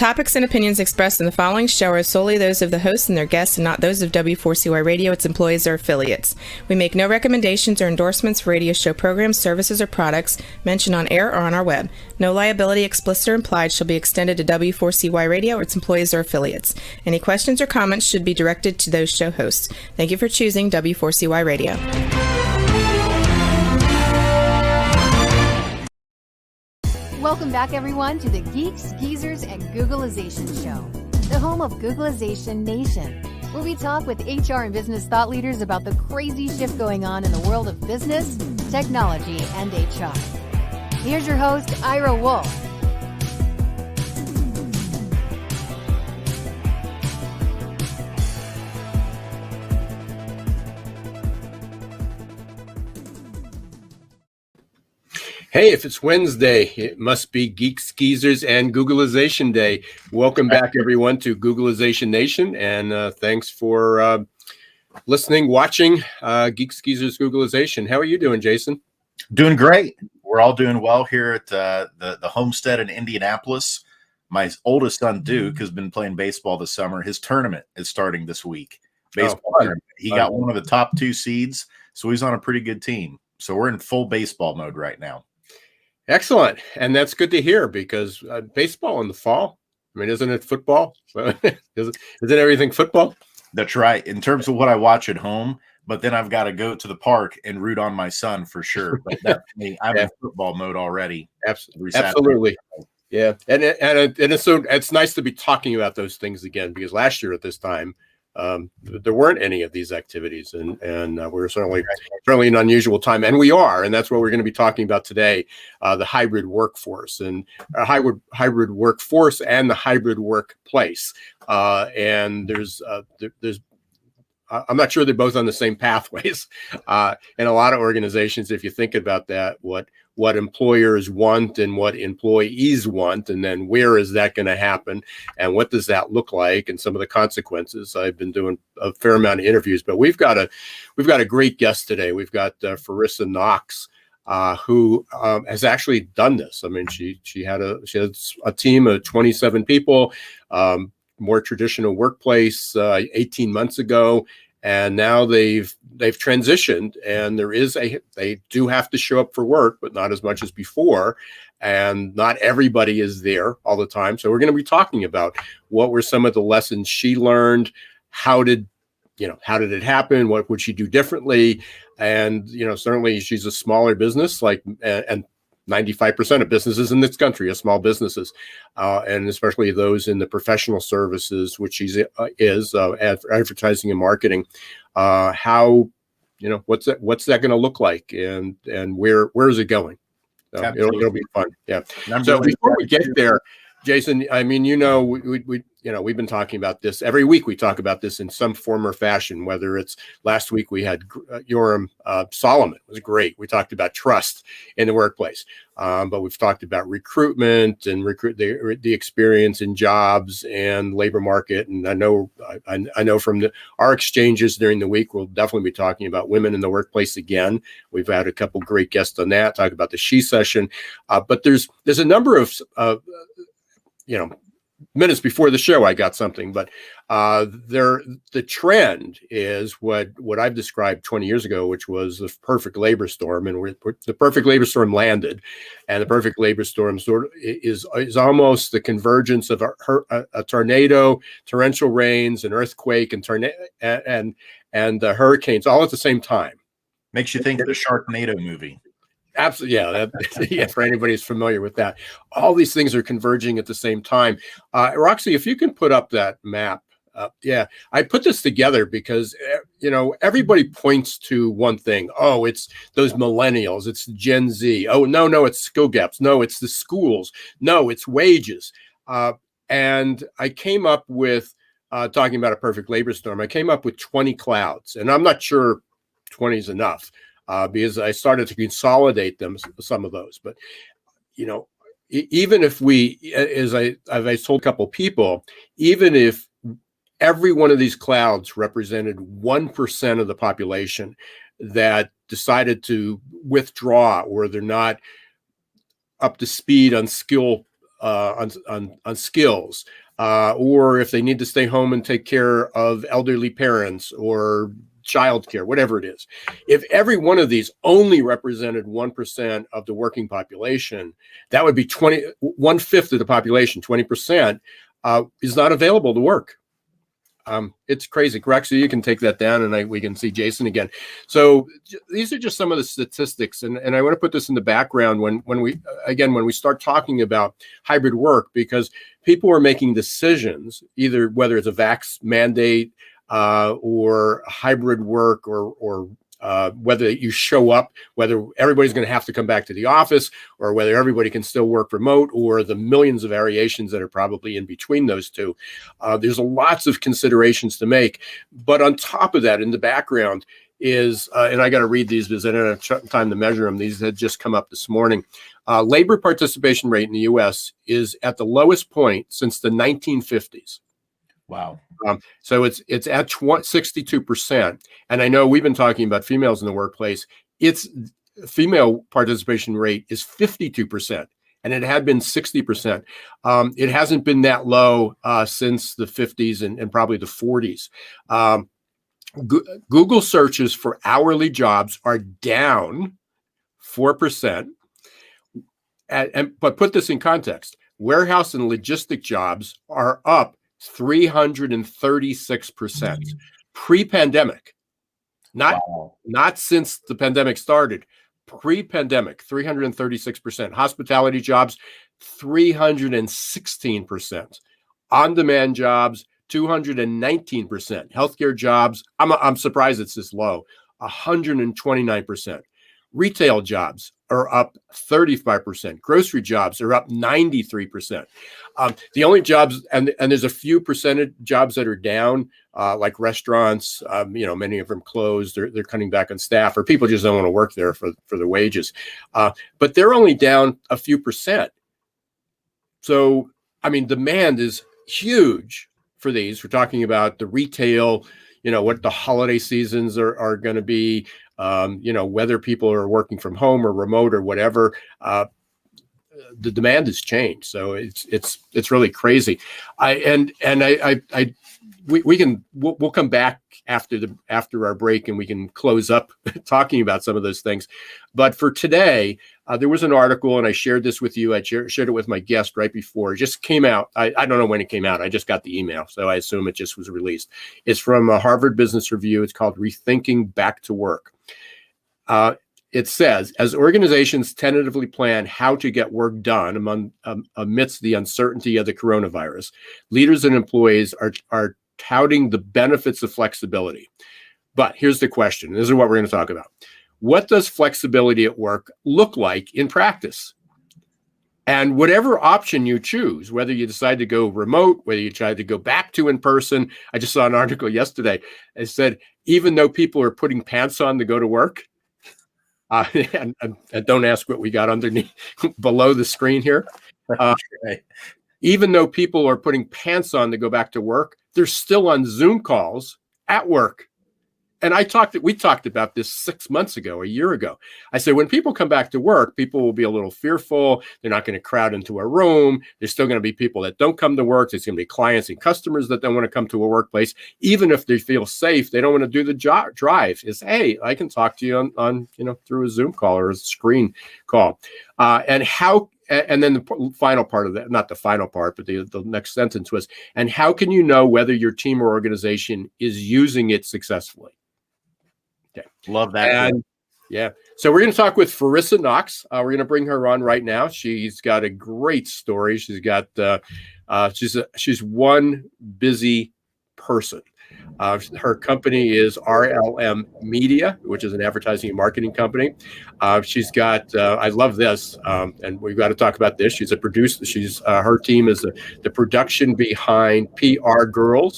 topics and opinions expressed in the following show are solely those of the hosts and their guests and not those of W4CY Radio, its employees, or affiliates. We make no recommendations or endorsements for radio show programs, services, or products mentioned on air or on our web. No liability, explicit or implied, shall be extended to W4CY Radio or its employees or affiliates. Any questions or comments should be directed to those show hosts. Thank you for choosing W4CY Radio. Welcome back, everyone, to the Geeks, Geezers, and Googlization Show, the home of Googlization Nation, where we talk with HR and business thought leaders about the crazy shift going on in the world of business, technology, and HR. Here's your host, Ira Wolfe. Hey, if it's Wednesday, it must be Geeks, Geezers, and Googlization Day. Welcome back, everyone, to Googlization Nation, and thanks for listening, watching Geeks, Geezers, Googlization. How are you doing, Jason? Doing great. We're all doing well here at the homestead in Indianapolis. My oldest son, Duke, has been playing baseball this summer. His tournament is starting this week. Baseball tournament. He got one of the top 2 seeds, so he's on a pretty good team. So we're in full baseball mode right now. Excellent. And that's good to hear because baseball in the fall, I mean, isn't it football? Isn't everything football? That's right. In terms of what I watch at home, but then I've got to go to the park and root on my son for sure. But that's me. I'm in football mode already. Absolutely. Yeah. And it's nice to be talking about those things again, because last year at this time, there weren't any of these activities, and we're certainly in an unusual time, and we are, and that's what we're going to be talking about today: the hybrid workforce and hybrid workforce and the hybrid workplace. And there's I'm not sure they're both on the same pathways. In a lot of organizations, if you think about that, what employers want and what employees want, and then where is that going to happen, and what does that look like, and some of the consequences. I've been doing a fair amount of interviews, but we've got a great guest today. We've got Farissa Knox, who has actually done this. I mean, she has a team of 27 people, more traditional workplace 18 months ago. And now they've transitioned, and they do have to show up for work, but not as much as before. And not everybody is there all the time. So we're going to be talking about what were some of the lessons she learned, how did it happen, what would she do differently, and certainly she's a smaller business, and 95% of businesses in this country are small businesses, and especially those in the professional services, which she is advertising and marketing. How, what's that going to look like, and where is it going? So it'll be fun. Yeah. So before we get there, Jason, I mean, we've been talking about this every week. We talk about this in some form or fashion, whether it's last week we had Yoram Solomon. It was great. We talked about trust in the workplace, but we've talked about recruitment and the experience in jobs and labor market. And I know from our exchanges during the week, we'll definitely be talking about women in the workplace again. We've had a couple great guests on that, talk about the She Session. But there's a number of minutes before the show, I got something, but the trend is what I've described 20 years ago, which was the perfect labor storm, and the perfect labor storm landed, and the perfect labor storm sort of is almost the convergence of a tornado, torrential rains, an earthquake, and hurricanes all at the same time. Makes you think of the Sharknado movie. Absolutely, yeah. For anybody who's familiar with that, all these things are converging at the same time. Roxy, if you can put up that map, I put this together because everybody points to one thing. Oh, it's those millennials. It's Gen Z. Oh, no, it's skill gaps. No, it's the schools. No, it's wages. And I came up with talking about a perfect labor storm. I came up with 20 clouds, and I'm not sure 20 is enough. Because I started to consolidate some of those. But, even if as I told a couple of people, even if every one of these clouds represented 1% of the population that decided to withdraw, or they're not up to speed on skill on skills, or if they need to stay home and take care of elderly parents or childcare, whatever it is. If every one of these only represented 1% of the working population, that would be 1/5 of the population, 20%, is not available to work. It's crazy. Correct. So you can take that down, and we can see Jason again. So these are just some of the statistics, and I want to put this in the background when we start talking about hybrid work, because people are making decisions, either whether it's a vax mandate or hybrid work, or whether you show up, whether everybody's going to have to come back to the office, or whether everybody can still work remote, or the millions of variations that are probably in between those two. There's lots of considerations to make. But on top of that, in the background is, and I got to read these because I don't have time to measure them. These had just come up this morning. Labor participation rate in the U.S. is at the lowest point since the 1950s. Wow. So it's at 62%. And I know we've been talking about females in the workplace. Its female participation rate is 52%, and it had been 60%. It hasn't been that low since the 50s and probably the 40s. Google searches for hourly jobs are down 4%. But put this in context. Warehouse and logistic jobs are up 336% pre-pandemic, not since the pandemic started. Pre-pandemic, 336%. Hospitality jobs, 316%. On-demand jobs, 219%. Healthcare jobs, I'm surprised it's this low, 129%. Retail jobs are up 35%. Grocery jobs are up 93%. The only jobs, and there's a few percentage jobs that are down, like restaurants. Many of them closed. They're cutting back on staff, or people just don't want to work there for the wages. But they're only down a few percent. So, demand is huge for these. We're talking about the retail, what the holiday seasons are going to be. Whether people are working from home or remote or whatever, the demand has changed. So it's really crazy. We'll come back after our break, and we can close up talking about some of those things. But for today, there was an article, and I shared this with you. I shared it with my guest right before. It just came out. I don't know when it came out. I just got the email, so I assume it just was released. It's from a Harvard Business Review. It's called Rethinking Back to Work. It says, as organizations tentatively plan how to get work done amidst the uncertainty of the coronavirus, leaders and employees are touting the benefits of flexibility. But here's the question. This is what we're going to talk about. What does flexibility at work look like in practice? And whatever option you choose, whether you decide to go remote, whether you decide to go back to in person, I just saw an article yesterday. It said, even though people are putting pants on to go to work, and don't ask what we got underneath below the screen here. Even though people are putting pants on to go back to work, they're still on Zoom calls at work. And we talked about this 6 months ago, a year ago. I said, when people come back to work, people will be a little fearful. They're not going to crowd into a room. There's still going to be people that don't come to work. There's going to be clients and customers that don't want to come to a workplace. Even if they feel safe, they don't want to do the drive. Is, hey, I can talk to you on through a Zoom call or a screen call. And then the final part of that, not the final part, but the next sentence was, and how can you know whether your team or organization is using it successfully? Okay. Love that. And yeah. So we're going to talk with Farissa Knox. We're going to bring her on right now. She's got a great story. She's got, she's one busy person. Her company is RLM Media, which is an advertising and marketing company. She's got, I love this, and we've got to talk about this. She's a producer. Her team is the production behind PR Girl.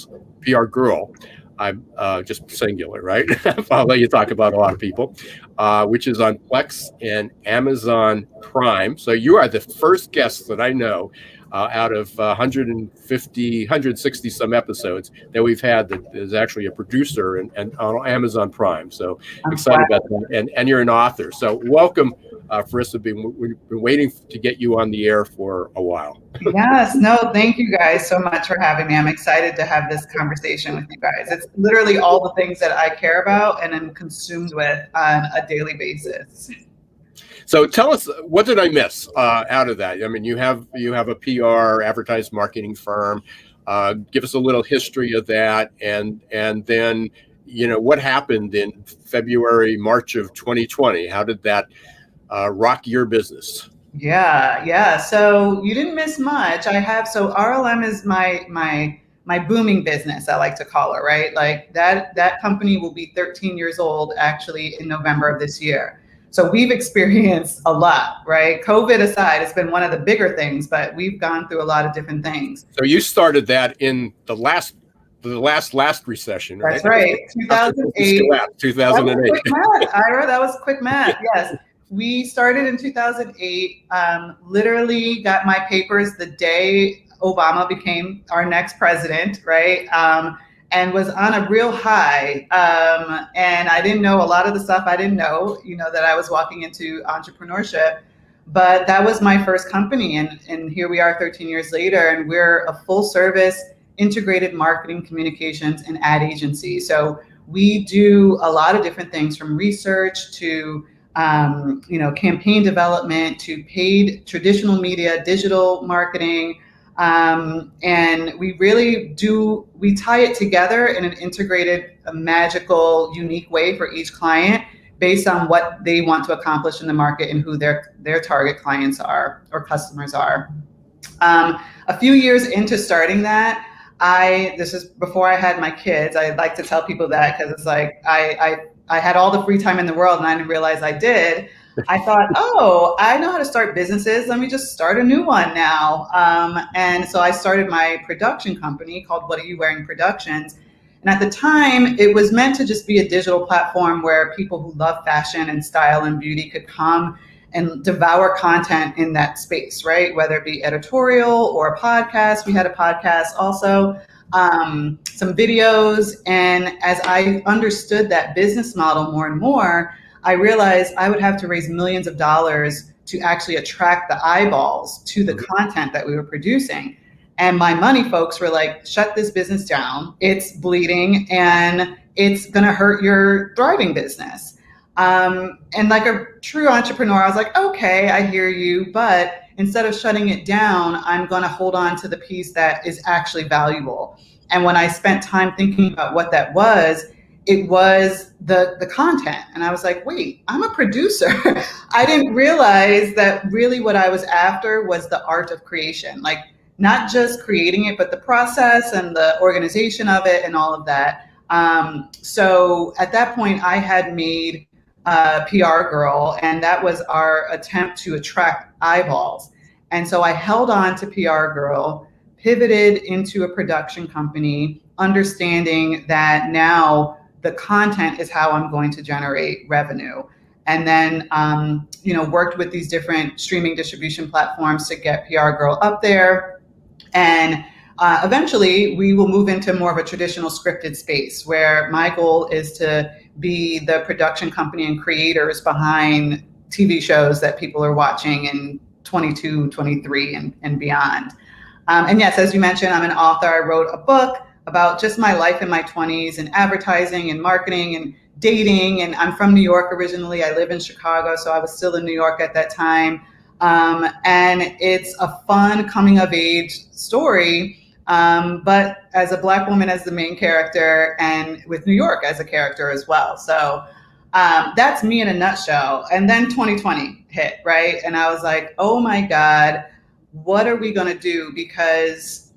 I'm just singular, right? I'll let you talk about a lot of people, which is on Plex and Amazon Prime. So you are the first guest that I know out of 160 some episodes that we've had that is actually a producer and on Amazon Prime. So excited about that. And you're an author. So welcome, Farissa, we've been waiting to get you on the air for a while. Yes, no, thank you guys so much for having me. I'm excited to have this conversation with you guys. It's literally all the things that I care about and am consumed with on a daily basis. So tell us, what did I miss out of that? I mean, you have a PR advertising marketing firm. Give us a little history of that, and then what happened in February, March of 2020. How did that rock your business? Yeah. So you didn't miss much. So RLM is my booming business, I like to call it, right? Like that company will be 13 years old actually in November of this year. So we've experienced a lot, right? COVID aside, it's been one of the bigger things, but we've gone through a lot of different things. So you started that in the last recession, right? That's right. 2008. 2008. Quick math, Ira. That was quick math. Yes. We started in 2008, literally got my papers the day Obama became our next president, right? And was on a real high. And I didn't know a lot of the stuff I didn't know, that I was walking into entrepreneurship. But that was my first company. And here we are 13 years later, and we're a full service integrated marketing, communications, and ad agency. So we do a lot of different things, from research to campaign development to paid traditional media, digital marketing. And we really we tie it together in an integrated, magical, unique way for each client based on what they want to accomplish in the market and who their target clients are or customers are. A few years into starting that, this is before I had my kids. I like to tell people that because it's like I had all the free time in the world and I didn't realize I did. I thought, I know how to start businesses. Let me just start a new one now. And so I started my production company called What Are You Wearing Productions. And at the time, it was meant to just be a digital platform where people who love fashion and style and beauty could come and devour content in that space, right? Whether it be editorial or a podcast. We had a podcast also. Some videos. And as I understood that business model more and more, I realized I would have to raise millions of dollars to actually attract the eyeballs to the content that we were producing. And my money folks were like, shut this business down. It's bleeding and it's going to hurt your thriving business. And like a true entrepreneur, I was like, okay, I hear you. But instead of shutting it down, I'm going to hold on to the piece that is actually valuable. And when I spent time thinking about what that was, it was the content. And I was like, wait, I'm a producer. I didn't realize that really what I was after was the art of creation, like not just creating it, but the process and the organization of it and all of that. So at that point, I had made PR Girl, and that was our attempt to attract eyeballs. And so I held on to PR Girl, pivoted into a production company, understanding that now the content is how I'm going to generate revenue. And then, worked with these different streaming distribution platforms to get PR Girl up there. And eventually we will move into more of a traditional scripted space where my goal is to be the production company and creators behind TV shows that people are watching in 22, 23 and beyond. And yes, as you mentioned, I'm an author. I wrote a book about just my life in my 20s and advertising and marketing and dating. And I'm from New York originally. I live in Chicago, so I was still in New York at that time. And it's a fun coming of age story, but as a Black woman as the main character and with New York as a character as well. So that's me in a nutshell. And then 2020 hit, right? And I was like, oh my God, what are we going to do? Because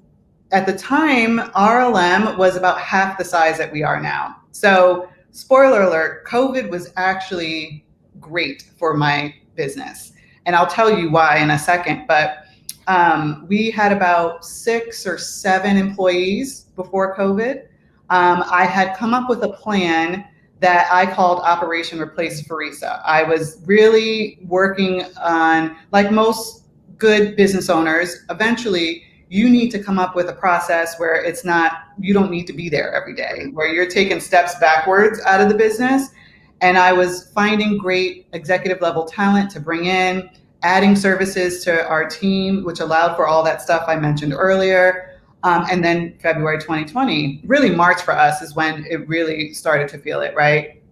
at the time, RLM was about half the size that we are now. So spoiler alert, COVID was actually great for my business. And I'll tell you why in a second, but we had about 6 or 7 employees before COVID. I had come up with a plan that I called Operation Replace Farissa. I was really working on, like most good business owners, eventually you need to come up with a process where you don't need to be there every day, where you're taking steps backwards out of the business. And I was finding great executive level talent to bring in, adding services to our team, which allowed for all that stuff I mentioned earlier. And then February 2020, really March for us is when it really started to feel it, right?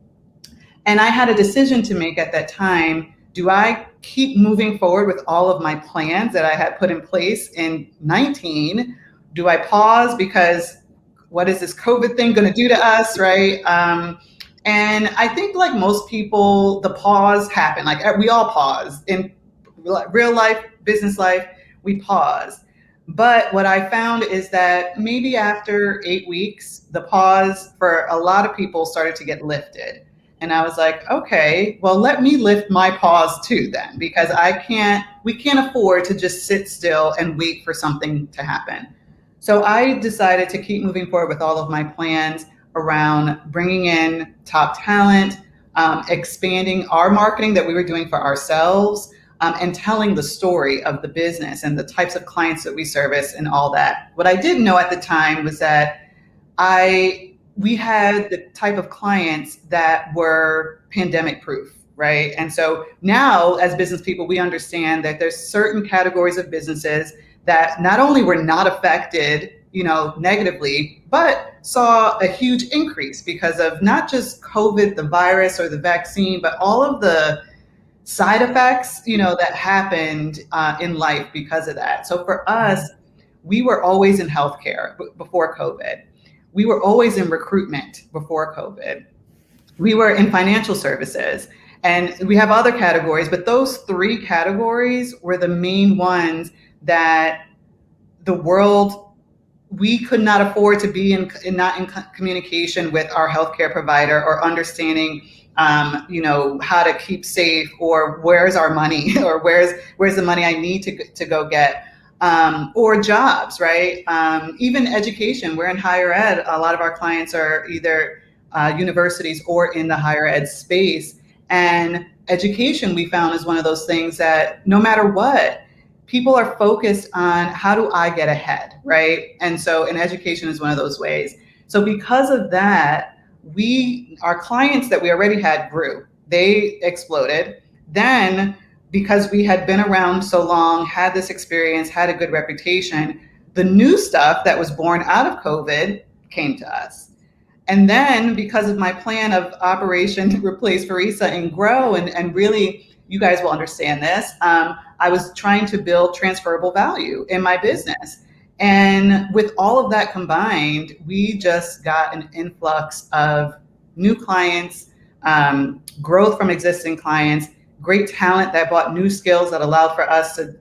And I had a decision to make at that time. Do I keep moving forward with all of my plans that I had put in place in 19? Do I pause because what is this COVID thing going to do to us, right? And I think like most people, the pause happened. Like we all pause in real life, business life, we pause. But what I found is that maybe after 8 weeks, the pause for a lot of people started to get lifted. And I was like, okay, well, let me lift my pause too then, because we can't afford to just sit still and wait for something to happen. So I decided to keep moving forward with all of my plans around bringing in top talent, expanding our marketing that we were doing for ourselves, and telling the story of the business and the types of clients that we service and all that. What I didn't know at the time was that we had the type of clients that were pandemic proof, right? And so now as business people, we understand that there's certain categories of businesses that not only were not affected, negatively, but saw a huge increase because of not just COVID, the virus or the vaccine, but all of the side effects, that happened in life because of that. So for us, we were always in healthcare before COVID. We were always in recruitment before COVID. We were in financial services, and we have other categories, but those 3 categories were the main ones that the world, we could not afford to be not in communication with our healthcare provider or understanding how to keep safe, or where's our money, or where's the money I need to go get, or jobs, right? Even education. We're in higher ed. A lot of our clients are either universities or in the higher ed space. And education, we found, is one of those things that no matter what, people are focused on how do I get ahead, right? And so, and education is one of those ways. So because of that, our clients that we already had grew. They exploded. Then, because we had been around so long, had this experience, had a good reputation, the new stuff that was born out of COVID came to us. And then, because of my plan of operation to replace Farisa and grow, and really, you guys will understand this, I was trying to build transferable value in my business. And with all of that combined, we just got an influx of new clients, growth from existing clients, great talent that brought new skills that allowed for us to,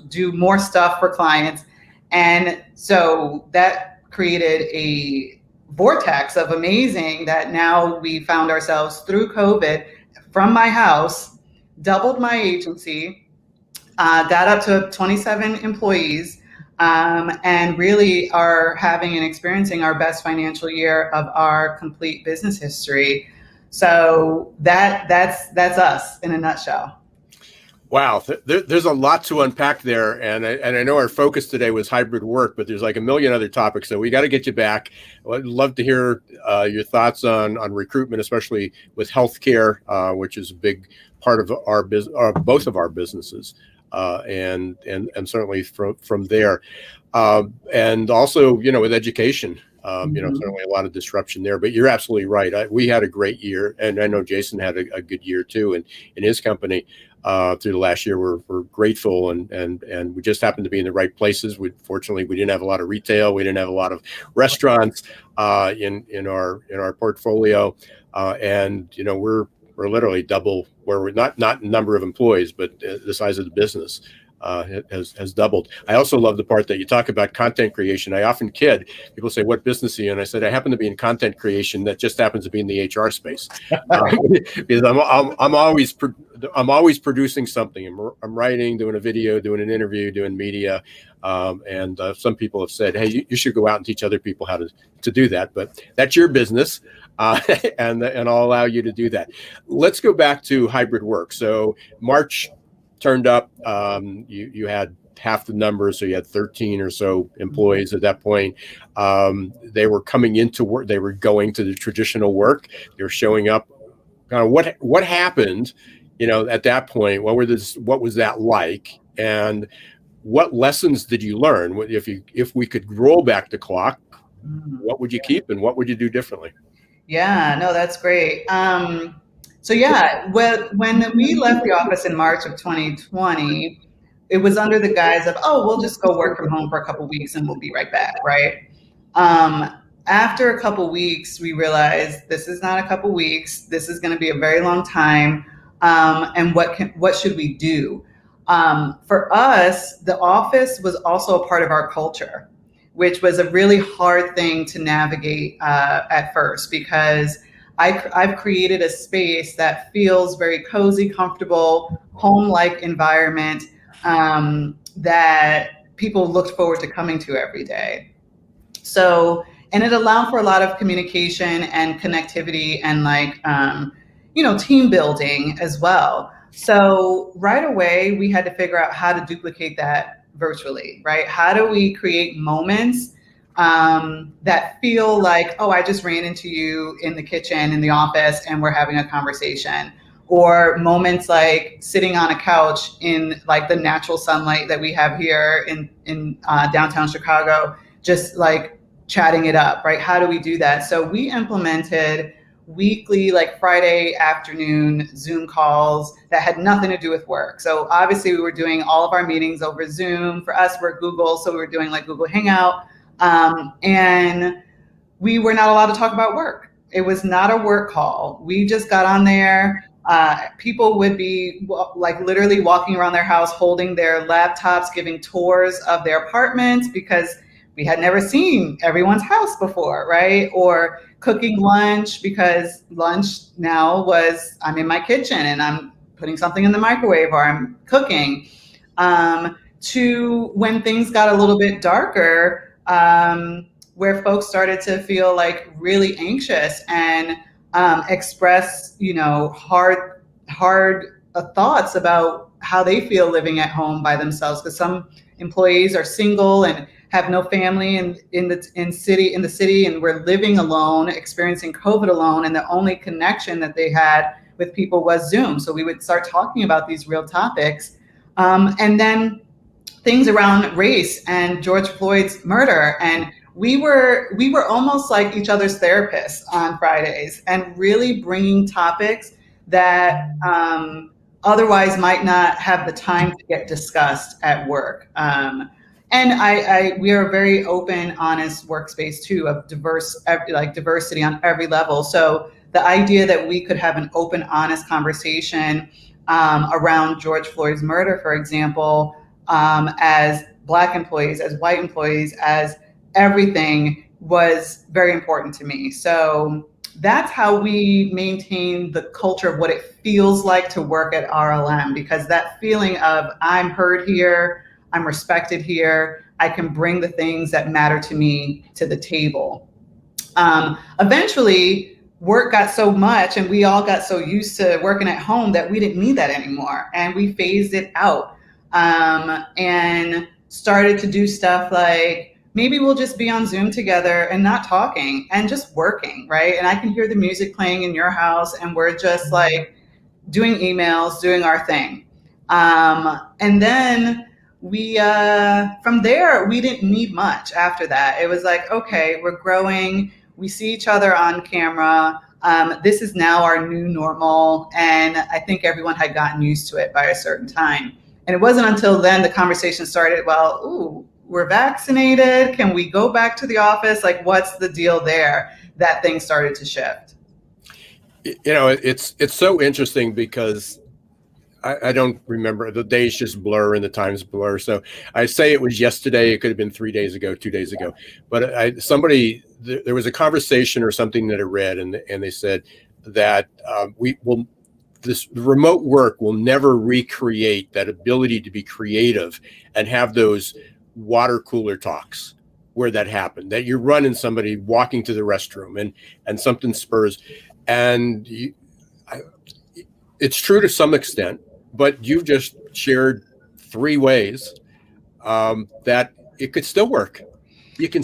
do more stuff for clients. And so that created a vortex of amazing that now we found ourselves through COVID from my house, doubled my agency, got up to 27 employees, and really are having and experiencing our best financial year of our complete business history. So that's us in a nutshell. Wow, there's a lot to unpack there, and I know our focus today was hybrid work, but there's like a million other topics, so we got to get you back. I'd love to hear your thoughts on recruitment, especially with healthcare, which is a big part of our both of our businesses, and certainly from there, and also with education. Certainly a lot of disruption there, but you're absolutely right. We had a great year, and I know Jason had a good year too, and in his company through the last year. We're grateful, and we just happened to be in the right places. Fortunately, we didn't have a lot of retail, we didn't have a lot of restaurants in our portfolio, and we're literally double where we're not number of employees, but the size of the business. Has doubled. I also love the part that you talk about content creation. I often kid. People say, "What business are you?" And I said, "I happen to be in content creation. That just happens to be in the HR space." Because I'm always producing something. I'm writing, doing a video, doing an interview, doing media. And some people have said, "Hey, you should go out and teach other people how to do that." But that's your business, and I'll allow you to do that. Let's go back to hybrid work. So March turned up, you had half the numbers, so you had 13 or so employees at that point. They were coming into work, they were going to the traditional work, they were showing up kind of what happened, at that point. What was that like, and what lessons did you learn? If we could roll back the clock, what would you keep and what would you do differently? Yeah, no, that's great. So yeah, when we left the office in March of 2020, it was under the guise of, oh, we'll just go work from home for a couple weeks and we'll be right back, right? After a couple weeks, we realized this is not a couple weeks. This is going to be a very long time. And what should we do? For us, the office was also a part of our culture, which was a really hard thing to navigate at first, because I've created a space that feels very cozy, comfortable, home-like environment that people looked forward to coming to every day. So, and it allowed for a lot of communication and connectivity and team building as well. So right away, we had to figure out how to duplicate that virtually, right? How do we create moments that feel like, oh, I just ran into you in the kitchen, in the office, and we're having a conversation? Or moments like sitting on a couch in like the natural sunlight that we have here in downtown Chicago, just like chatting it up, right? How do we do that? So we implemented weekly, like Friday afternoon Zoom calls that had nothing to do with work. So obviously we were doing all of our meetings over Zoom. For us, we're Google, so we were doing like Google Hangout. And we were not allowed to talk about work. It was not a work call. We just got on there. People would be like literally walking around their house, holding their laptops, giving tours of their apartments, because we had never seen everyone's house before, right? Or cooking lunch, because lunch now was, I'm in my kitchen and I'm putting something in the microwave or I'm cooking. To when things got a little bit darker, where folks started to feel like really anxious and express, hard thoughts about how they feel living at home by themselves. Because some employees are single and have no family in the city, and were living alone, experiencing COVID alone, and the only connection that they had with people was Zoom. So we would start talking about these real topics, and then things around race and George Floyd's murder, and we were almost like each other's therapists on Fridays, and really bringing topics that otherwise might not have the time to get discussed at work. And we are a very open, honest workspace too, of diversity on every level. So the idea that we could have an open, honest conversation around George Floyd's murder, for example, as Black employees, as white employees, as everything, was very important to me. So that's how we maintain the culture of what it feels like to work at RLM, because that feeling of I'm heard here, I'm respected here, I can bring the things that matter to me to the table. Eventually, work got so much and we all got so used to working at home that we didn't need that anymore. And we phased it out and started to do stuff like, maybe we'll just be on Zoom together and not talking and just working, right? And I can hear the music playing in your house and we're just like doing emails, doing our thing. And then we, from there, we didn't need much after that. It was like, okay, we're growing. We see each other on camera. This is now our new normal. And I think everyone had gotten used to it by a certain time. And it wasn't until then the conversation started, well, ooh, we're vaccinated. Can we go back to the office? Like, what's the deal there? That things started to shift. It's so interesting because I don't remember. The days just blur and the times blur. So I say it was yesterday. It could have been 3 days ago, 2 days ago. But there was a conversation or something that I read, and they said that this remote work will never recreate that ability to be creative and have those water cooler talks where that happened, that you run in somebody walking to the restroom and something spurs. And it's true to some extent, but you've just shared 3 ways that it could still work. You can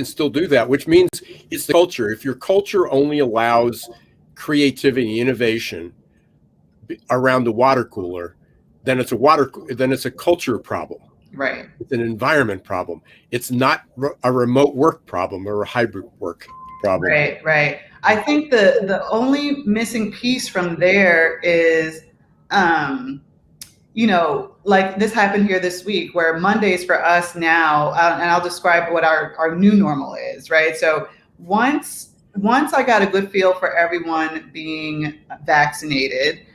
still do that, which means it's the culture. If your culture only allows creativity, innovation around the water cooler, then it's a culture problem. Right. It's an environment problem. It's not a remote work problem or a hybrid work problem. Right, right. I think the only missing piece from there is, like this happened here this week, where Mondays for us now, and I'll describe what our new normal is, right? So once I got a good feel for everyone being vaccinated,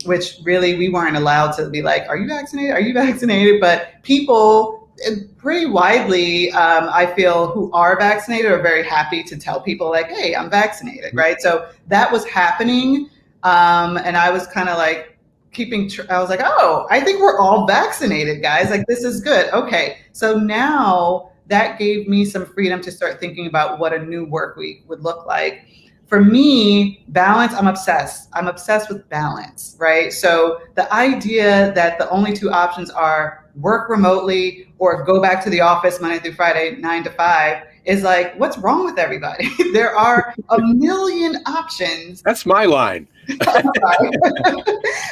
which really we weren't allowed to be like, are you vaccinated? Are you vaccinated? But people pretty widely, I feel, who are vaccinated are very happy to tell people like, hey, I'm vaccinated, right? So that was happening. And I was kind of like I was like, oh, I think we're all vaccinated, guys. Like, this is good. Okay. So now that gave me some freedom to start thinking about what a new work week would look like. For me, balance, I'm obsessed. I'm obsessed with balance, right? So the idea that the only two options are work remotely or go back to the office Monday through Friday, 9 to 5, is like, what's wrong with everybody? There are a million options. That's my line. But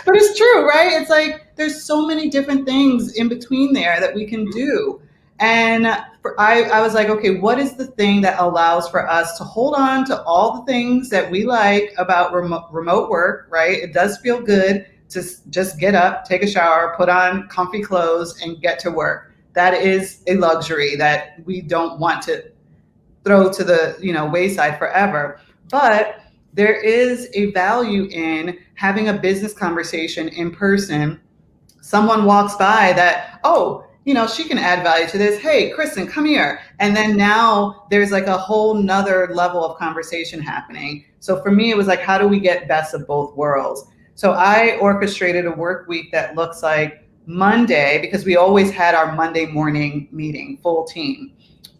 it's true, right? It's like, there's so many different things in between there that we can do. And I was like, okay, what is the thing that allows for us to hold on to all the things that we like about remote work, right? It does feel good to just get up, take a shower, put on comfy clothes, and get to work. That is a luxury that we don't want to throw to the wayside forever. But there is a value in having a business conversation in person. Someone walks by that, oh, she can add value to this. Hey, Kristen, come here. And then now there's like a whole nother level of conversation happening. So for me, it was like, how do we get best of both worlds? So I orchestrated a work week that looks like Monday, because we always had our Monday morning meeting, full team.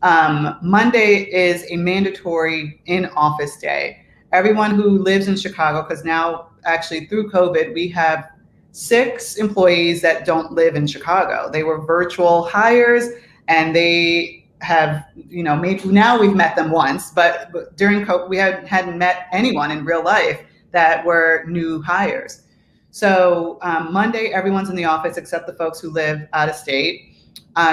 Monday is a mandatory in-office day. Everyone who lives in Chicago, because now actually through COVID, we have 6 employees that don't live in Chicago. They were virtual hires, and they have, maybe now we've met them once, but during COVID, we hadn't met anyone in real life that were new hires. So Monday, everyone's in the office except the folks who live out of state.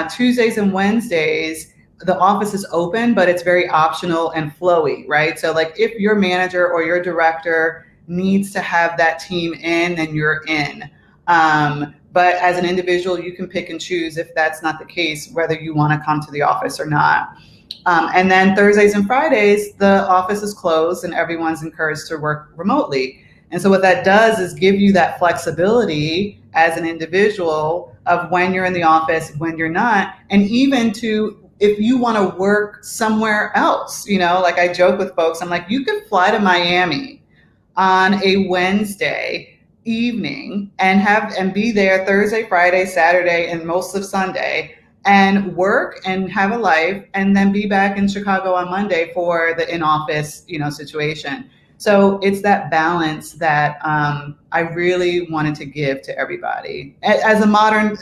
Tuesdays and Wednesdays, the office is open, but it's very optional and flowy, right? So like if your manager or your director needs to have that team in, then you're in. But as an individual, you can pick and choose, if that's not the case, whether you want to come to the office or not. And then Thursdays and Fridays, the office is closed and everyone's encouraged to work remotely. And so what that does is give you that flexibility as an individual of when you're in the office, when you're not, and even to, if you want to work somewhere else, like I joke with folks, I'm like, you could fly to Miami on a Wednesday evening and be there Thursday, Friday, Saturday, and most of Sunday, and work and have a life, and then be back in Chicago on Monday for the in-office, situation. So it's that balance that I really wanted to give to everybody as a modern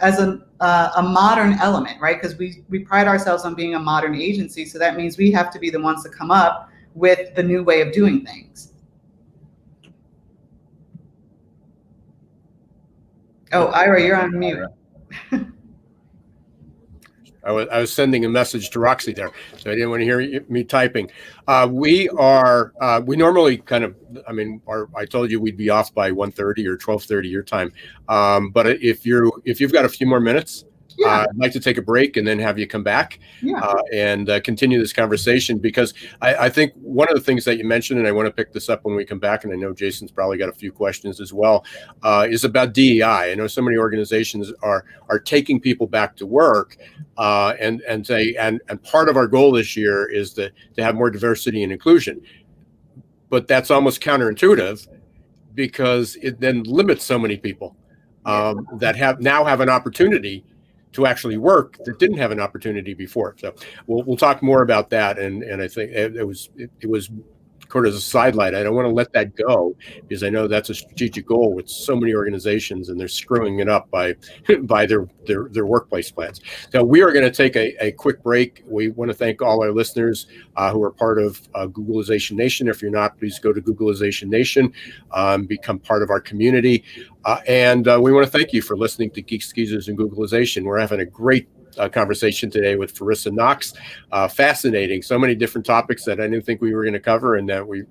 element, right? Because we pride ourselves on being a modern agency, so that means we have to be the ones to come up with the new way of doing things. Oh, Ira, you're on mute. I was sending a message to Roxy there, so I didn't want to hear me typing. We normally kind of, I told you we'd be off by 1:30 or 12:30 your time. But if you've got a few more minutes, I'd like to take a break and then have you come back and continue this conversation, because I think one of the things that you mentioned, and I want to pick this up when we come back, and I know Jason's probably got a few questions as well, is about DEI. I know so many organizations are taking people back to work, and part of our goal this year is to have more diversity and inclusion. But that's almost counterintuitive, because it then limits so many people that have an opportunity to actually work that didn't have an opportunity before. So we'll talk more about that. And I think it was of as a sidelight. I don't want to let that go because I know that's a strategic goal with so many organizations, and they're screwing it up by their workplace plans. So we are going to take a quick break. We want to thank all our listeners who are part of Googlization Nation. If you're not, please go to Googlization Nation, become part of our community. And we want to thank you for listening to Geeks Geezers and Googlization. We're having a great conversation today with Farissa Knox. Fascinating, so many different topics that I didn't think we were going to cover, and that we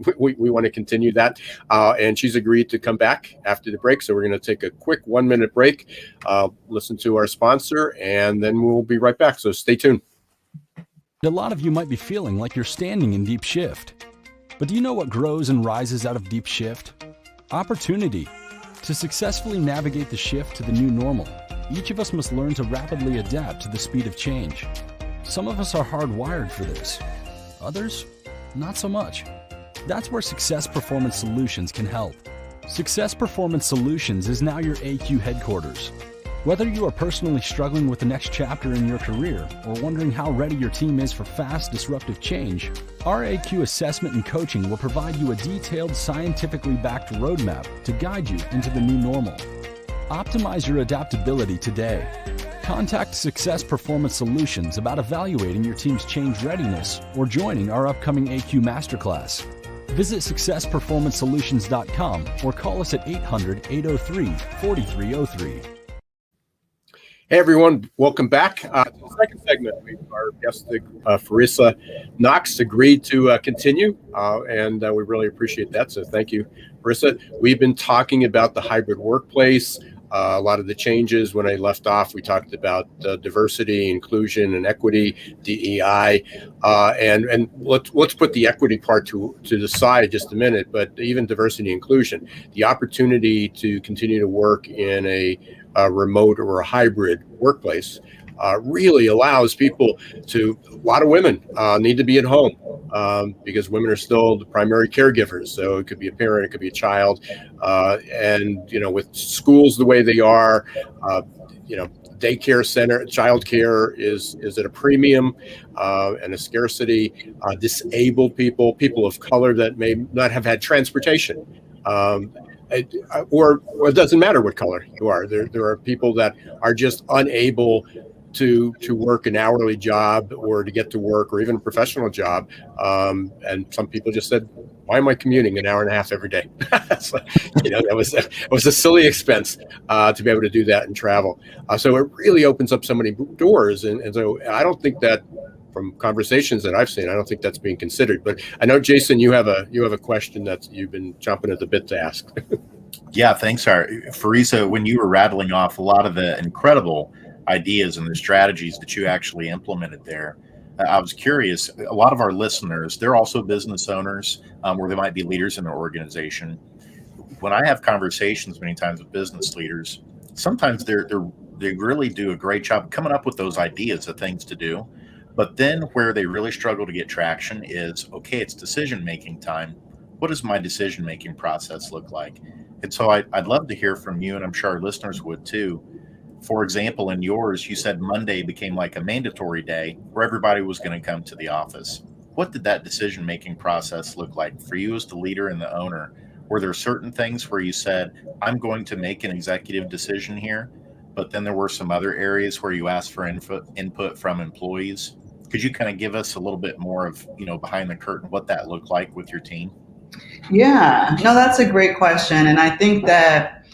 want to continue that. And she's agreed to come back after the break. So we're going to take a quick 1-minute break, listen to our sponsor, and then we'll be right back. So stay tuned. A lot of you might be feeling like you're standing in deep shift. But do you know what grows and rises out of deep shift? Opportunity. To successfully navigate the shift to the new normal, each of us must learn to rapidly adapt to the speed of change. Some of us are hardwired for this. Others, not so much. That's where Success Performance Solutions can help. Success Performance Solutions is now your AQ headquarters. Whether you are personally struggling with the next chapter in your career or wondering how ready your team is for fast, disruptive change, our AQ assessment and coaching will provide you a detailed, scientifically backed roadmap to guide you into the new normal. Optimize your adaptability today. Contact Success Performance Solutions about evaluating your team's change readiness or joining our upcoming AQ Masterclass. Visit successperformancesolutions.com or call us at 800-803-4303. Hey everyone, welcome back. The second segment, our guest, Farissa Knox, agreed to continue, and we really appreciate that. So thank you, Farissa. We've been talking about the hybrid workplace, a lot of the changes. When I left off, we talked about diversity, inclusion, and equity, DEI, and let's put the equity part to the side just a minute. But even diversity and inclusion, the opportunity to continue to work in a remote or a hybrid workplace really allows people to. A lot of women need to be at home because women are still the primary caregivers. So it could be a parent, it could be a child, and with schools the way they are, daycare center, childcare is at a premium and a scarcity. Disabled people, people of color that may not have had transportation. Or it doesn't matter what color you are. There are people that are just unable to work an hourly job or to get to work or even a professional job. And some people just said, why am I commuting an hour and a half every day? So, that was a silly expense to be able to do that and travel. So it really opens up so many doors. And so I don't think that, from conversations that I've seen, I don't think that's being considered. But I know, Jason, you have a question that you've been chomping at the bit to ask. Yeah, thanks, Farissa. When you were rattling off a lot of the incredible ideas and the strategies that you actually implemented there, I was curious. A lot of our listeners, they're also business owners, or they might be leaders in their organization. When I have conversations many times with business leaders, sometimes they really do a great job coming up with those ideas of things to do. But then where they really struggle to get traction is, okay, it's decision-making time. What does my decision-making process look like? And so I'd love to hear from you, and I'm sure our listeners would too. For example, in yours, you said Monday became like a mandatory day where everybody was going to come to the office. What did that decision-making process look like for you as the leader and the owner? Were there certain things where you said, I'm going to make an executive decision here, but then there were some other areas where you asked for input from employees? Could you kind of give us a little bit more of, behind the curtain, what that looked like with your team? Yeah, no, that's a great question. And I think that,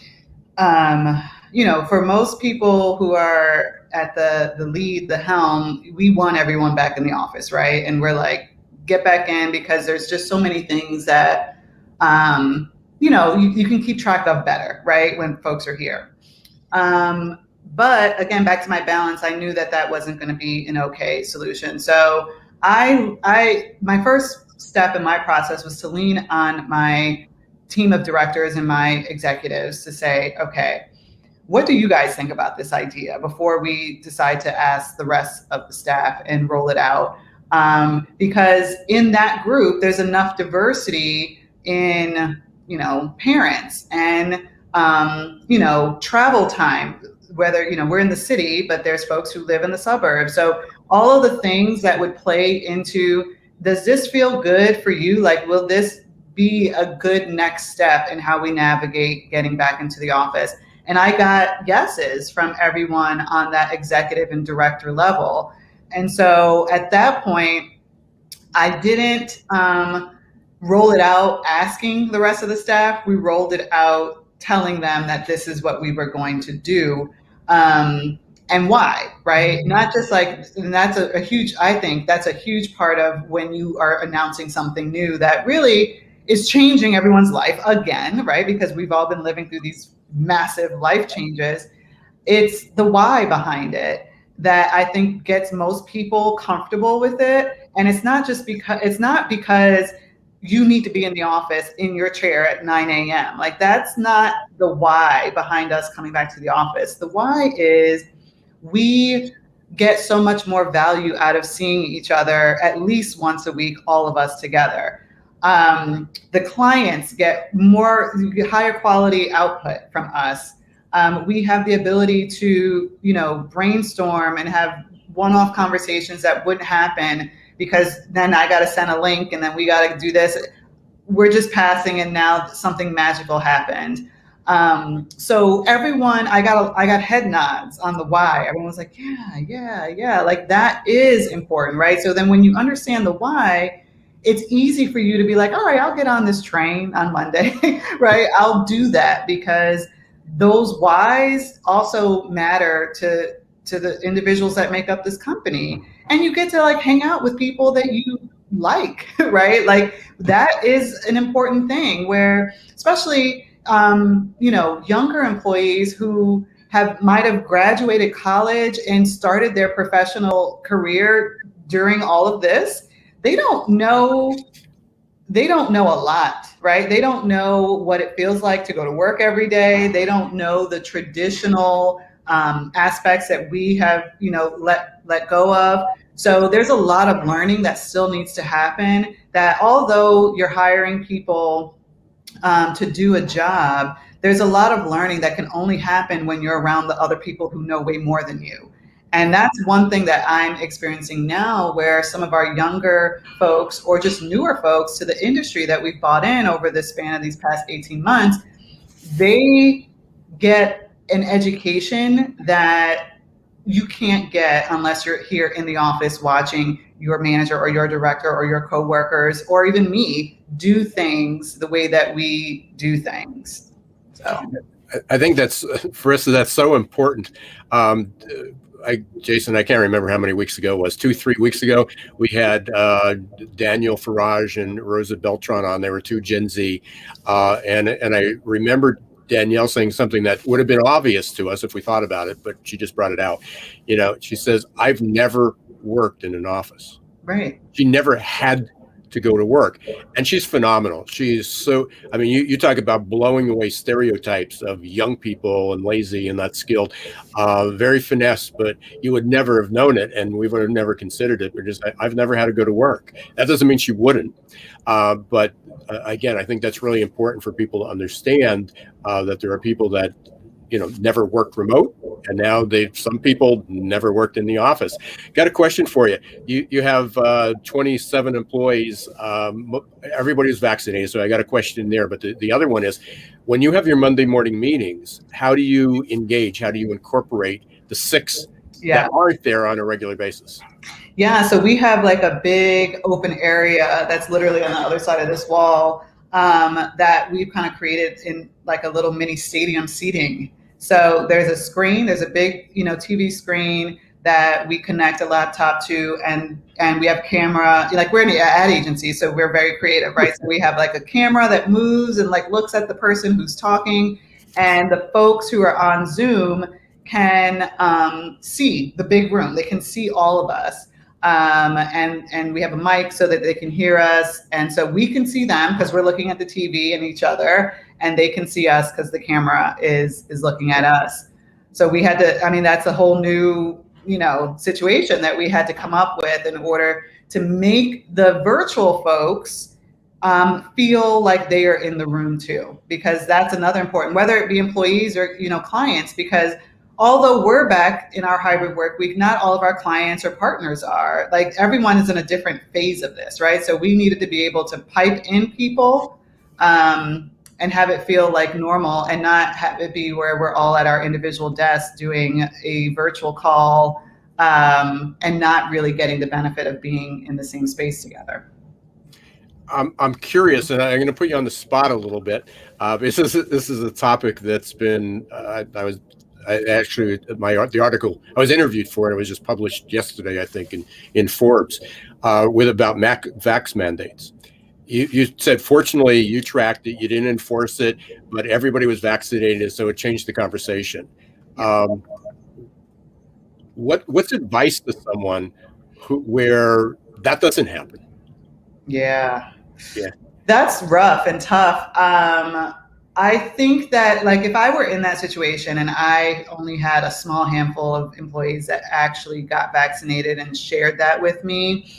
for most people who are at the lead, the helm, we want everyone back in the office, right? And we're like, get back in, because there's just so many things that, you can keep track of better, right? When folks are here. But again, back to my balance, I knew that wasn't going to be an okay solution. So my first step in my process was to lean on my team of directors and my executives to say, okay, what do you guys think about this idea before we decide to ask the rest of the staff and roll it out? Because in that group, there's enough diversity in, parents and, travel time. Whether, we're in the city, but there's folks who live in the suburbs. So all of the things that would play into does this feel good for you? Like, will this be a good next step in how we navigate getting back into the office? And I got yeses from everyone on that executive and director level. And so at that point, I didn't roll it out asking the rest of the staff. We rolled it out telling them that this is what we were going to do. And why, right? Not just like, and that's a huge, I think that's a huge part of when you are announcing something new that really is changing everyone's life again, right? Because we've all been living through these massive life changes. It's the why behind it that I think gets most people comfortable with it. And it's not because you need to be in the office in your chair at 9 a.m. Like, that's not the why behind us coming back to the office. The why is we get so much more value out of seeing each other at least once a week, all of us together. The clients get higher quality output from us. We have the ability to, brainstorm and have one-off conversations that wouldn't happen because then I got to send a link and then we got to do this. We're just passing and now something magical happened. So everyone, I got head nods on the why. Everyone was like, yeah. Like, that is important, right? So then when you understand the why, it's easy for you to be like, all right, I'll get on this train on Monday, right? I'll do that because those whys also matter to the individuals that make up this company. And you get to like hang out with people that you like, right? Like, that is an important thing where, especially, younger employees who might have graduated college and started their professional career during all of this. They don't know a lot, right? They don't know what it feels like to go to work every day. They don't know the traditional aspects that we have, let go of. So there's a lot of learning that still needs to happen, that although you're hiring people to do a job, there's a lot of learning that can only happen when you're around the other people who know way more than you. And that's one thing that I'm experiencing now, where some of our younger folks or just newer folks to the industry that we've brought in over the span of these past 18 months, they get an education that you can't get unless you're here in the office watching your manager or your director or your coworkers or even me do things the way that we do things. So I think that's, Farissa, that's so important. Jason, I can't remember how many weeks ago it was, 2-3 weeks ago, we had Daniel Farage and Rosa Beltran on. They were two Gen Z. And I remember Danielle saying something that would have been obvious to us if we thought about it, but she just brought it out. She says, I've never worked in an office. Right. She never had to go to work. And she's phenomenal. She's so, you talk about blowing away stereotypes of young people and lazy and not skilled, very finesse, but you would never have known it. And we would have never considered it because I've never had to go to work. That doesn't mean she wouldn't. But again, I think that's really important for people to understand that there are people that, never worked remote, and now some people never worked in the office. Got a question for you. You have 27 employees. Everybody's vaccinated, so I got a question there. But the other one is, when you have your Monday morning meetings, how do you engage? How do you incorporate the 6 that aren't there on a regular basis? Yeah, so we have like a big open area that's literally on the other side of this wall that we've kind of created in like a little mini stadium seating. So there's a screen, there's a big, TV screen that we connect a laptop to, and we have camera, like we're an ad agency, so we're very creative, right? So we have like a camera that moves and like looks at the person who's talking, and the folks who are on Zoom can see the big room. They can see all of us. And we have a mic so that they can hear us. And so we can see them because we're looking at the TV and each other, and they can see us because the camera is looking at us. So we had to, that's a whole new, situation that we had to come up with in order to make the virtual folks feel like they are in the room too, because that's another important, whether it be employees or, clients, because although we're back in our hybrid work week, not all of our clients or partners are. Like, everyone is in a different phase of this, right? So we needed to be able to pipe in people and have it feel like normal, and not have it be where we're all at our individual desks doing a virtual call and not really getting the benefit of being in the same space together. I'm curious, and I'm going to put you on the spot a little bit. This is a topic that's been the article I was interviewed for, and it was just published yesterday, I think, in Forbes, with about vax mandates. You said, fortunately, you tracked it, you didn't enforce it, but everybody was vaccinated, so it changed the conversation. What's advice to someone where that doesn't happen? Yeah. That's rough and tough. I think that, like, if I were in that situation and I only had a small handful of employees that actually got vaccinated and shared that with me,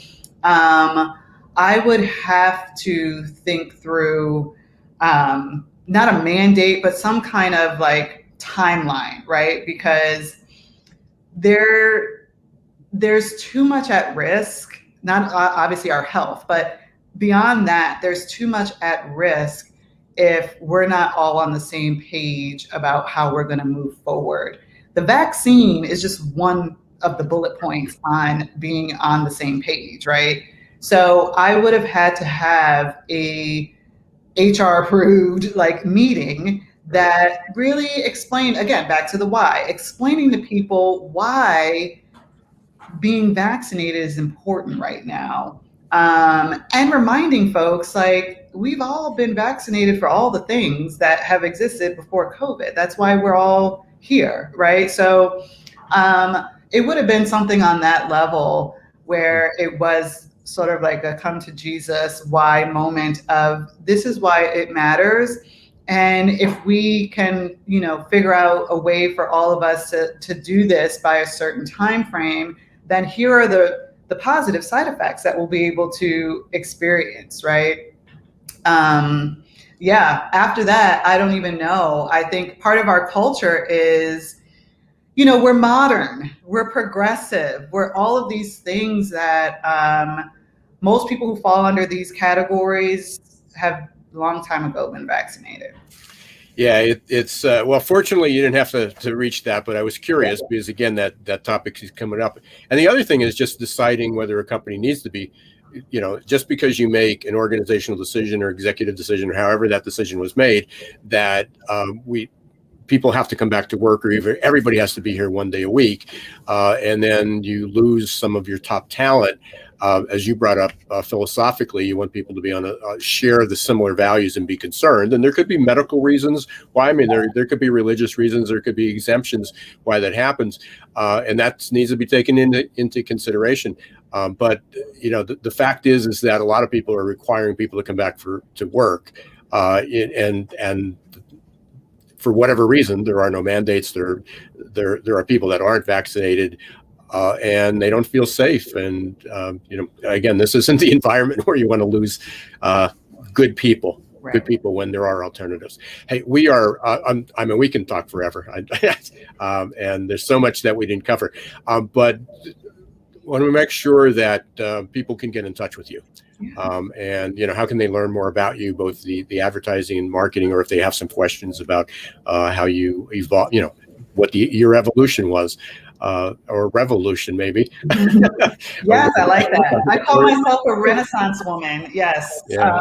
I would have to think through not a mandate, but some kind of like timeline, right? Because there's too much at risk, not obviously our health, but beyond that, there's too much at risk if we're not all on the same page about how we're going to move forward. The vaccine is just one of the bullet points on being on the same page, right? So I would have had to have a HR approved like meeting that really explained, again, back to the why, explaining to people why being vaccinated is important right now. And reminding folks, like, we've all been vaccinated for all the things that have existed before COVID. That's why we're all here, right? So it would have been something on that level where it was sort of like a come to Jesus why moment of, this is why it matters. And if we can, figure out a way for all of us to do this by a certain time frame, then here are the positive side effects that we'll be able to experience, right? After that, I don't even know. I think part of our culture is, we're modern, we're progressive, we're all of these things that most people who fall under these categories have long time ago been vaccinated. Yeah, it's well, fortunately, you didn't have to reach that, but I was curious because, again, that topic is coming up. And the other thing is just deciding whether a company needs to be, just because you make an organizational decision or executive decision or however that decision was made, that people have to come back to work, or even everybody has to be here one day a week, and then you lose some of your top talent. As you brought up, philosophically, you want people to be on share the similar values and be concerned. And there could be medical reasons why. I mean, there could be religious reasons, there could be exemptions why that happens, and that needs to be taken into consideration. But the fact is that a lot of people are requiring people to come back to work, and for whatever reason, there are no mandates. There are people that aren't vaccinated. And they don't feel safe. And, again, this isn't the environment where you want to lose good people, right. Good people when there are alternatives. Hey, we are, we can talk forever. And there's so much that we didn't cover. But want to make sure that people can get in touch with you. And, how can they learn more about you, both the advertising and marketing, or if they have some questions about how you evolve, what your evolution was. Or revolution, maybe. Yes, I like that. I call myself a Renaissance woman. Yes. Yeah.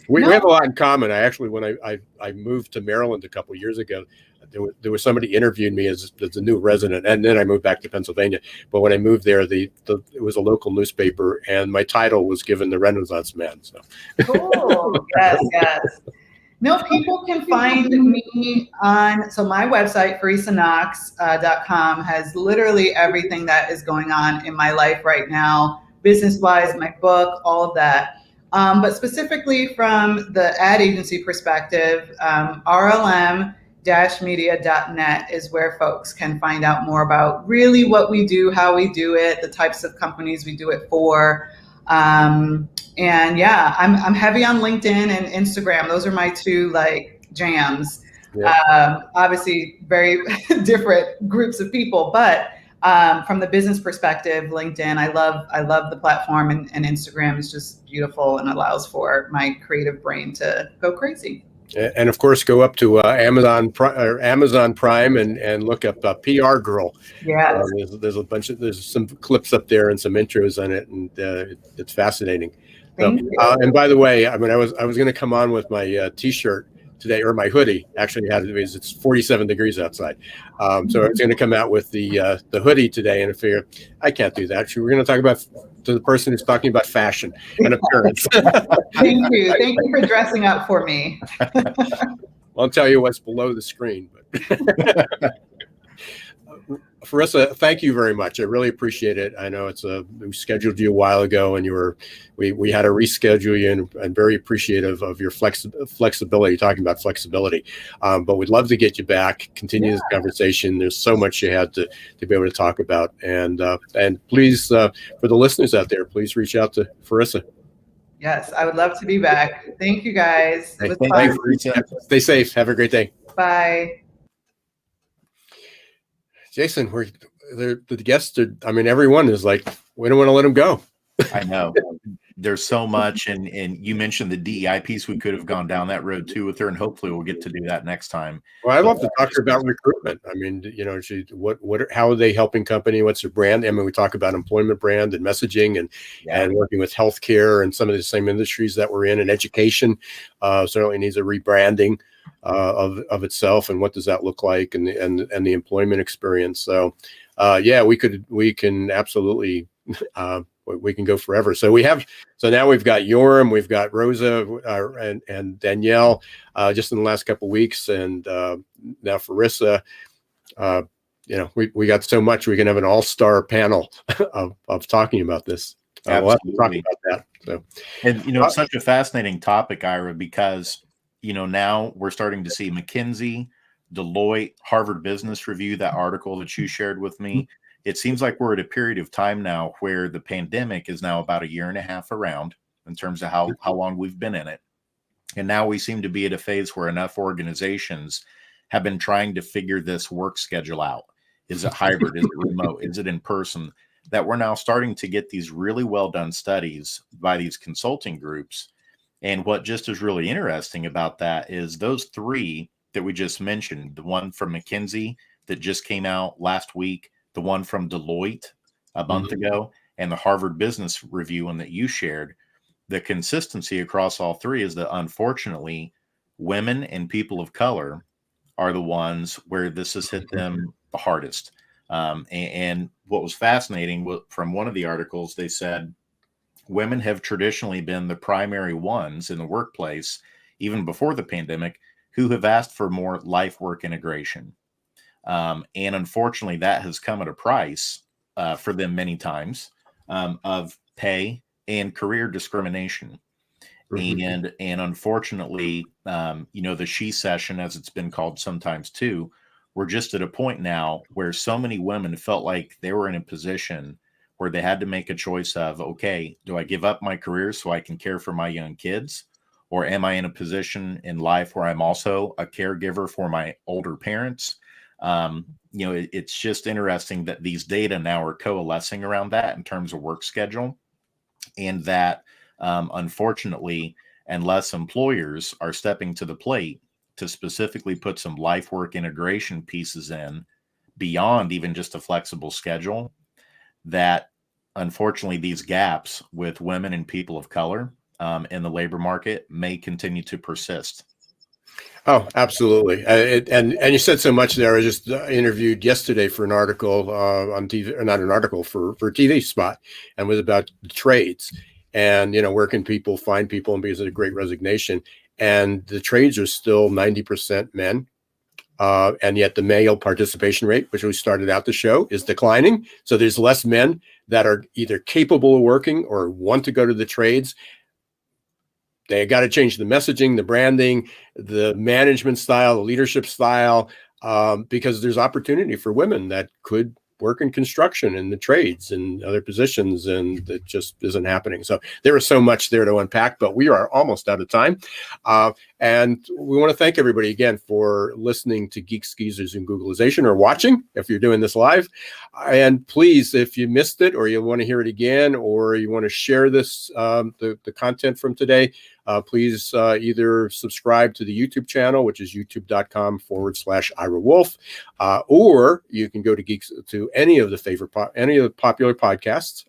We have a lot in common. I actually, when I moved to Maryland a couple of years ago, there was somebody interviewed me as a new resident, and then I moved back to Pennsylvania. But when I moved there, it was a local newspaper, and my title was given the Renaissance Man. So. Cool. Yes. No, people can find me so my website, FarissaKnox.com, has literally everything that is going on in my life right now, business-wise, my book, all of that. But specifically from the ad agency perspective, RLM-media.net is where folks can find out more about really what we do, how we do it, the types of companies we do it for. And I'm heavy on LinkedIn and Instagram. Those are my two jams. Obviously, very different groups of people, but from the business perspective, LinkedIn, I love the platform, and Instagram is just beautiful and allows for my creative brain to go crazy. And of course, go up to Amazon Prime and look up PR Girl. Yes. There's some clips up there and some intros on it, and it's fascinating. Thank you. And by the way, I mean, I was going to come on with my T-shirt today, or my hoodie. Actually, it's 47 degrees outside, so I was going to come out with the hoodie today, and I figured I can't do that. Actually, we're going to talk about to the person who's talking about fashion and appearance. Thank you for dressing up for me. I'll tell you what's below the screen. But Farissa, thank you very much. I really appreciate it. I know we scheduled you a while ago, and we had to reschedule you, and I'm very appreciative of your flexibility, talking about flexibility. But we'd love to get you back, continue this conversation. There's so much you had to be able to talk about. And please, for the listeners out there, please reach out to Farissa. Yes, I would love to be back. Thank you, guys. Hey, thanks, stay safe. Have a great day. Bye. Jason, the guests are, I mean, everyone is like, we don't want to let them go. I know. There's so much. And you mentioned the DEI piece. We could have gone down that road too with her, and hopefully we'll get to do that next time. Well, I'd love to talk to her about recruitment. I mean, how are they helping company? What's their brand? I mean, we talk about employment brand and messaging and working with healthcare and some of the same industries that we're in, and education certainly needs a rebranding of itself, and what does that look like, and the employment experience. So we can absolutely we can go forever. So now we've got Yoram, we've got Rosa and Danielle just in the last couple of weeks, and now Farissa. We got so much, we can have an all-star panel of talking about this. We'll have to talk about that. So, and it's such a fascinating topic, Ira, because now we're starting to see McKinsey, Deloitte, Harvard Business Review, that article that you shared with me. It seems like we're at a period of time now where the pandemic is now about 1.5 years around in terms of how long we've been in it. And now we seem to be at a phase where enough organizations have been trying to figure this work schedule out. Is it hybrid? Is it remote? Is it in person? That we're now starting to get these really well done studies by these consulting groups. And what just is really interesting about that is those three that we just mentioned, the one from McKinsey that just came out last week, the one from Deloitte a month ago, and the Harvard Business Review one that you shared, the consistency across all three is that unfortunately, women and people of color are the ones where this has hit them the hardest. And what was fascinating from one of the articles, they said women have traditionally been the primary ones in the workplace, even before the pandemic, who have asked for more life-work integration. And unfortunately, that has come at a price for them many times of pay and career discrimination. And unfortunately, the she session, as it's been called sometimes too, we're just at a point now where so many women felt like they were in a position where they had to make a choice of, okay, do I give up my career so I can care for my young kids? Or am I in a position in life where I'm also a caregiver for my older parents? It's just interesting that these data now are coalescing around that in terms of work schedule, and that unfortunately, unless employers are stepping to the plate to specifically put some life work integration pieces in beyond even just a flexible schedule, that unfortunately these gaps with women and people of color in the labor market may continue to persist. Oh, absolutely. And you said so much there. I just interviewed yesterday for an article on TV, or not an article, for a TV spot, and was about the trades. And, where can people find people? And because of the Great Resignation, and the trades are still 90% men. And yet the male participation rate, which we started out the show, is declining. So there's less men that are either capable of working or want to go to the trades. They got to change the messaging, the branding, the management style, the leadership style, because there's opportunity for women that could work in construction and the trades and other positions, and it just isn't happening. So there is so much there to unpack, but we are almost out of time. And we want to thank everybody again for listening to Geeks, Geezers, and Googlization, or watching if you're doing this live. And please, if you missed it or you want to hear it again, or you want to share this, the content from today, please either subscribe to the YouTube channel, which is youtube.com/Ira Wolfe, or you can go to any of the popular podcasts.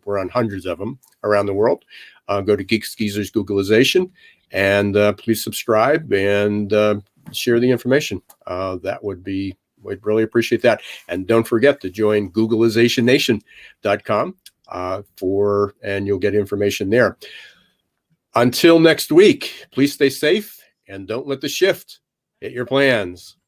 We're on hundreds of them around the world. Go to Geeks Geezers Googlization, and please subscribe and share the information. We'd really appreciate that. And don't forget to join Googlizationnation.com and you'll get information there. Until next week, please stay safe and don't let the shift hit your plans.